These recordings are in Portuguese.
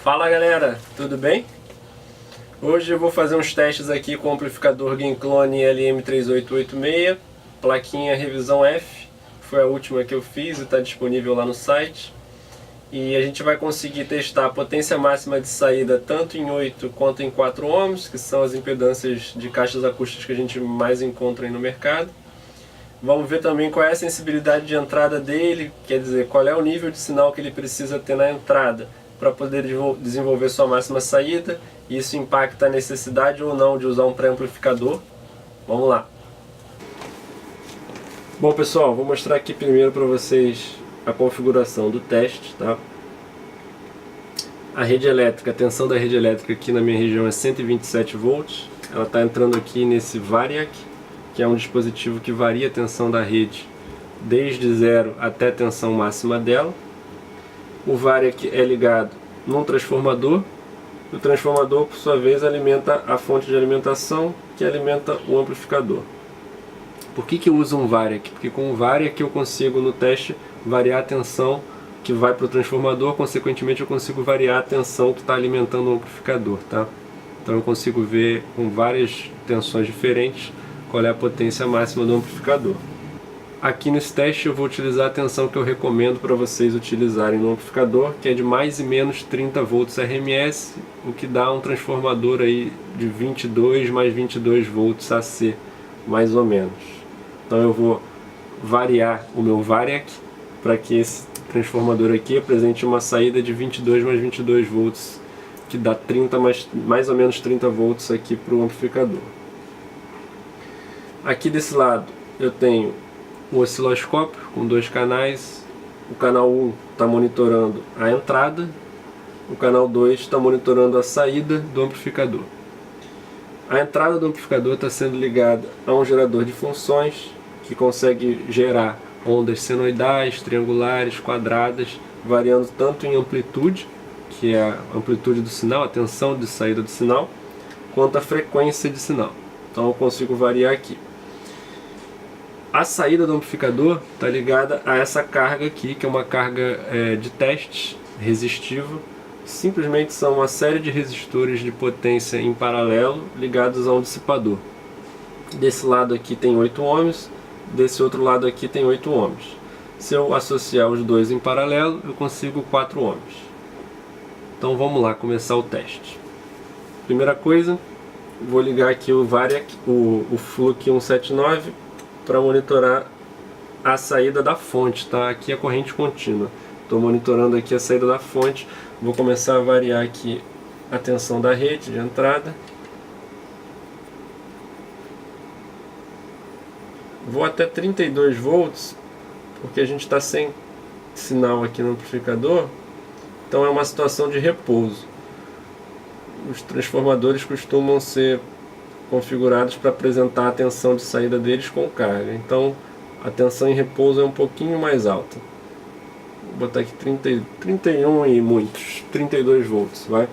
Fala galera, tudo bem? Hoje eu vou fazer uns testes aqui com o amplificador Ganclone LM3886, plaquinha revisão F, foi a última que eu fiz e está disponível lá no site. E a gente vai conseguir testar a potência máxima de saída tanto em 8 quanto em 4 ohms, que são as impedâncias de caixas acústicas que a gente mais encontra aí no mercado. Vamos ver também qual é a sensibilidade de entrada dele, quer dizer, qual é o nível de sinal que ele precisa ter na entrada para poder desenvolver sua máxima saída, e isso impacta a necessidade ou não de usar um pré-amplificador. Vamos lá! Bom pessoal, vou mostrar aqui primeiro para vocês a configuração do teste, tá? A rede elétrica, a tensão da rede elétrica aqui na minha região é 127 volts. Ela está entrando aqui nesse Variac, que é um dispositivo que varia a tensão da rede desde zero até a tensão máxima dela. O Variac é ligado num transformador. O transformador, por sua vez, alimenta a fonte de alimentação, que alimenta o amplificador. Por que eu uso um Variac? Porque com o Variac eu consigo no teste variar a tensão que vai para o transformador, consequentemente eu consigo variar a tensão que está alimentando o amplificador, tá? Então eu consigo ver com várias tensões diferentes qual é a potência máxima do amplificador. Aqui nesse teste eu vou utilizar a tensão que eu recomendo para vocês utilizarem no amplificador, que é de mais e menos 30 volts RMS, o que dá um transformador aí de 22 mais 22 volts AC, mais ou menos. Então eu vou variar o meu Variac para que esse transformador aqui apresente uma saída de 22 mais 22 volts, que dá 30 mais ou menos 30 volts aqui para o amplificador. Aqui desse lado eu tenho o osciloscópio com dois canais. O canal 1 está monitorando a entrada, o canal 2 está monitorando a saída do amplificador. A entrada do amplificador está sendo ligada a um gerador de funções que consegue gerar ondas senoidais, triangulares, quadradas, variando tanto em amplitude, que é a amplitude do sinal, a tensão de saída do sinal, quanto a frequência de sinal. Então eu consigo variar aqui. A saída do amplificador está ligada a essa carga aqui, que é uma carga de teste resistiva. Simplesmente são uma série de resistores de potência em paralelo ligados a um dissipador. Desse lado aqui tem 8 ohms, desse outro lado aqui tem 8 ohms. Se eu associar os dois em paralelo, eu consigo 4 ohms. Então vamos lá começar o teste. Primeira coisa, vou ligar aqui o Variac, o Fluke 179, para monitorar a saída da fonte, tá? Aqui é a corrente contínua. Estou monitorando aqui a saída da fonte. Vou começar a variar aqui a tensão da rede de entrada. Vou até 32 volts, porque a gente está sem sinal aqui no amplificador, então é uma situação de repouso. Os transformadores costumam ser configurados para apresentar a tensão de saída deles com carga, então a tensão em repouso é um pouquinho mais alta. Vou botar aqui 31 e muitos, 32 volts, vai.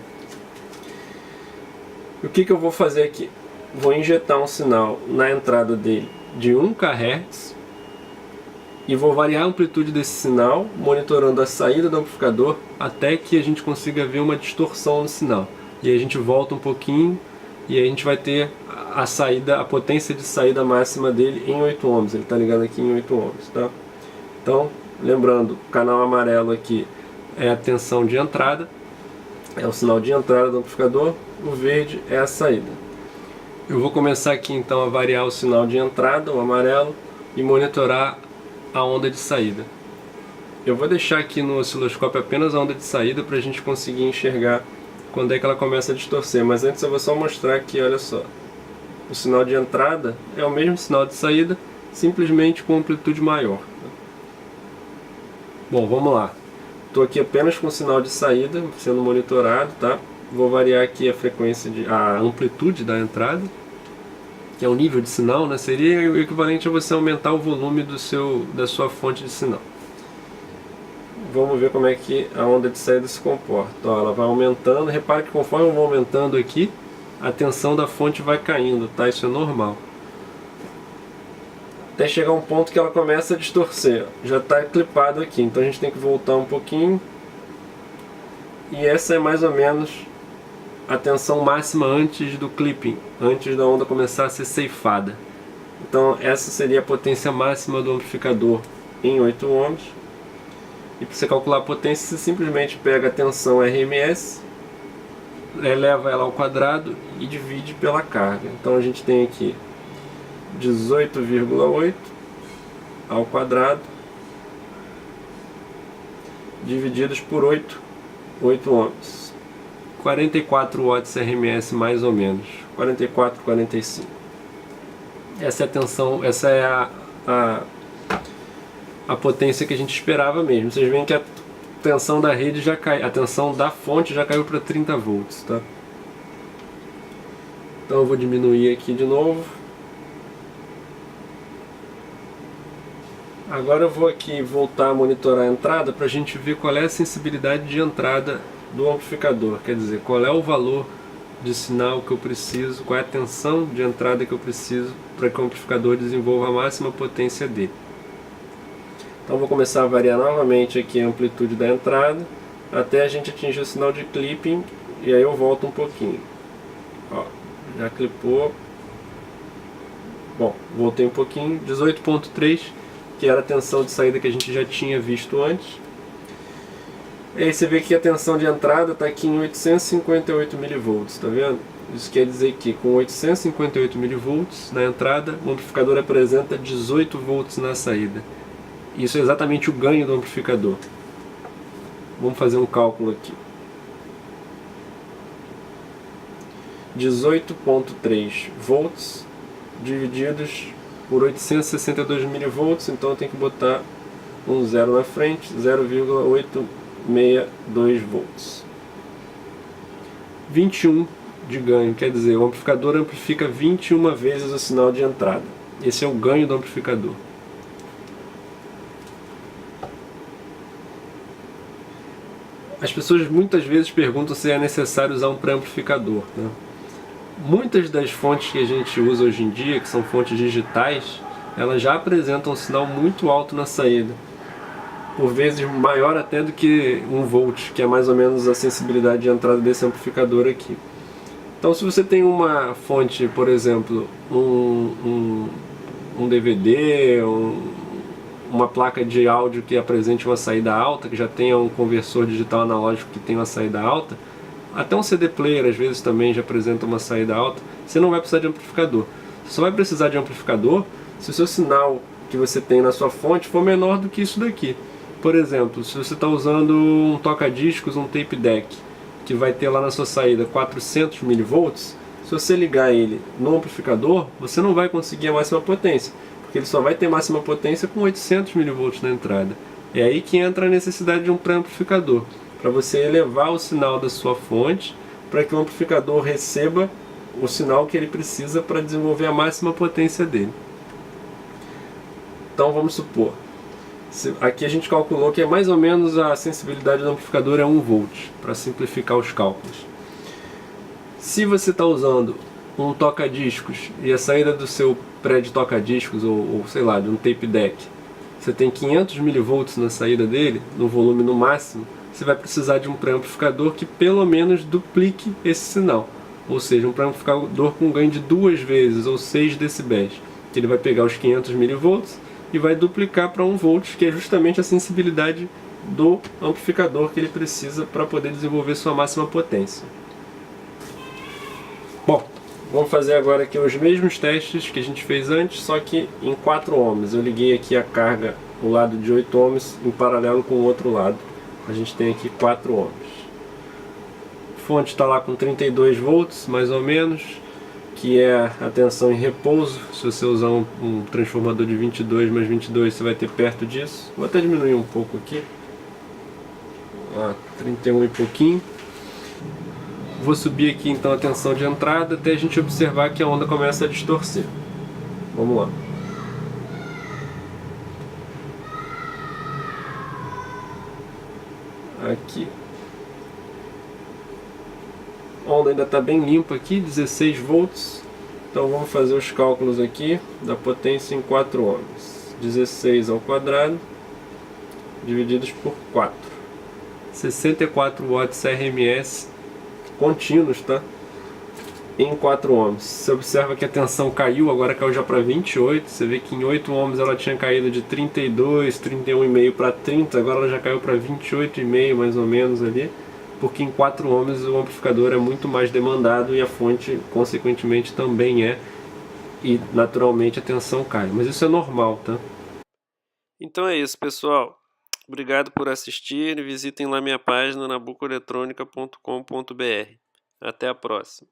O que eu vou fazer aqui? Vou injetar um sinal na entrada dele de 1 kHz e vou variar a amplitude desse sinal, monitorando a saída do amplificador até que a gente consiga ver uma distorção no sinal. E aí a gente volta um pouquinho e aí a gente vai ter a saída, a potência de saída máxima dele em 8 ohms. Ele está ligado aqui em 8 ohms, tá? Então, lembrando, o canal amarelo aqui é a tensão de entrada, é o sinal de entrada do amplificador, o verde é a saída. Eu vou começar aqui então a variar o sinal de entrada, o amarelo, e monitorar a onda de saída. Eu vou deixar aqui no osciloscópio apenas a onda de saída para a gente conseguir enxergar quando é que ela começa a distorcer, mas antes eu vou só mostrar aqui, olha só. O sinal de entrada é o mesmo sinal de saída, simplesmente com amplitude maior. Bom, vamos lá. Estou aqui apenas com o sinal de saída sendo monitorado, tá? Vou variar aqui a frequência, a amplitude da entrada, que é o nível de sinal, né? Seria o equivalente a você aumentar o volume da sua fonte de sinal. Vamos ver como é que a onda de saída se comporta. Ó, ela vai aumentando, repare que conforme eu vou aumentando aqui, a tensão da fonte vai caindo, tá? Isso é normal. Até chegar a um ponto que ela começa a distorcer. Já está clipado aqui, então a gente tem que voltar um pouquinho e essa é mais ou menos a tensão máxima antes do clipping, antes da onda começar a ser ceifada. Então essa seria a potência máxima do amplificador em 8 ohms. E para você calcular a potência, você simplesmente pega a tensão RMS, eleva ela ao quadrado e divide pela carga. Então a gente tem aqui 18,8 ao quadrado divididos por 8 ohms. 44 watts RMS mais ou menos, 44, 45. Essa é a tensão, essa é a potência que a gente esperava mesmo. Vocês veem que a tensão da rede já cai, a tensão da fonte já caiu para 30 volts, tá? Então eu vou diminuir aqui de novo. Agora eu vou aqui voltar a monitorar a entrada para a gente ver qual é a sensibilidade de entrada do amplificador, quer dizer, qual é o valor de sinal que eu preciso, qual é a tensão de entrada que eu preciso para que o amplificador desenvolva a máxima potência dele. Então vou começar a variar novamente aqui a amplitude da entrada até a gente atingir o sinal de clipping, e aí eu volto um pouquinho. Ó, já clipou. Bom, voltei um pouquinho, 18.3, que era a tensão de saída que a gente já tinha visto antes. E aí você vê que a tensão de entrada está aqui em 858 mV, tá vendo? Isso quer dizer que com 858 mV na entrada, o amplificador apresenta 18 volts na saída. Isso é exatamente o ganho do amplificador. Vamos fazer um cálculo aqui. 18.3 volts divididos por 862 mV, então eu tenho que botar um zero na frente, 0,862 volts. 21 de ganho, quer dizer, o amplificador amplifica 21 vezes o sinal de entrada. Esse é o ganho do amplificador. As pessoas muitas vezes perguntam se é necessário usar um pré-amplificador, né? Muitas das fontes que a gente usa hoje em dia, que são fontes digitais, elas já apresentam um sinal muito alto na saída, por vezes maior até do que 1 volt, que é mais ou menos a sensibilidade de entrada desse amplificador aqui. Então se você tem uma fonte, por exemplo, um DVD, uma placa de áudio que apresente uma saída alta, que já tenha um conversor digital analógico que tenha uma saída alta, até um CD player às vezes também já apresenta uma saída alta, você não vai precisar de amplificador. Você só vai precisar de amplificador se o seu sinal que você tem na sua fonte for menor do que isso daqui. Por exemplo, se você está usando um toca-discos, um tape deck, que vai ter lá na sua saída 400 mV, se você ligar ele no amplificador, você não vai conseguir a máxima potência, porque ele só vai ter máxima potência com 800 mV na entrada. É aí que entra a necessidade de um pré-amplificador, para você elevar o sinal da sua fonte, para que o amplificador receba o sinal que ele precisa para desenvolver a máxima potência dele. Então vamos supor, aqui a gente calculou que é mais ou menos a sensibilidade do amplificador é 1 volt, para simplificar os cálculos. Se você está usando um toca-discos e a saída do seu prédio toca-discos, ou sei lá, de um tape deck, você tem 500 mV na saída dele, no volume no máximo, você vai precisar de um pré-amplificador que pelo menos duplique esse sinal. Ou seja, um pré-amplificador com ganho de 2 vezes, ou 6 decibéis. Que ele vai pegar os 500 mV e vai duplicar para 1 volt, que é justamente a sensibilidade do amplificador que ele precisa para poder desenvolver sua máxima potência. Bom, vamos fazer agora aqui os mesmos testes que a gente fez antes, só que em 4 ohms. Eu liguei aqui a carga, o lado de 8 ohms, em paralelo com o outro lado. A gente tem aqui 4 ohms. A fonte está lá com 32 volts, mais ou menos, que é a tensão em repouso. Se você usar um transformador de 22 mais 22, você vai ter perto disso. Vou até diminuir um pouco aqui. 31 e pouquinho. Vou subir aqui então a tensão de entrada até a gente observar que a onda começa a distorcer. Vamos lá. Aqui. A onda ainda está bem limpa aqui, 16 volts. Então vamos fazer os cálculos aqui da potência em 4 ohms. 16 ao quadrado divididos por 4. 64 watts RMS contínuos, tá? Em 4 ohms. Você observa que a tensão caiu, agora caiu já para 28. Você vê que em 8 ohms ela tinha caído de 32, 31,5 para 30, agora ela já caiu para 28,5 mais ou menos ali, porque em 4 ohms o amplificador é muito mais demandado e a fonte consequentemente também é, e naturalmente a tensão cai. Mas isso é normal, tá? Então é isso, pessoal. Obrigado por assistir e visitem lá minha página nabucoeletronica.com.br. Até a próxima.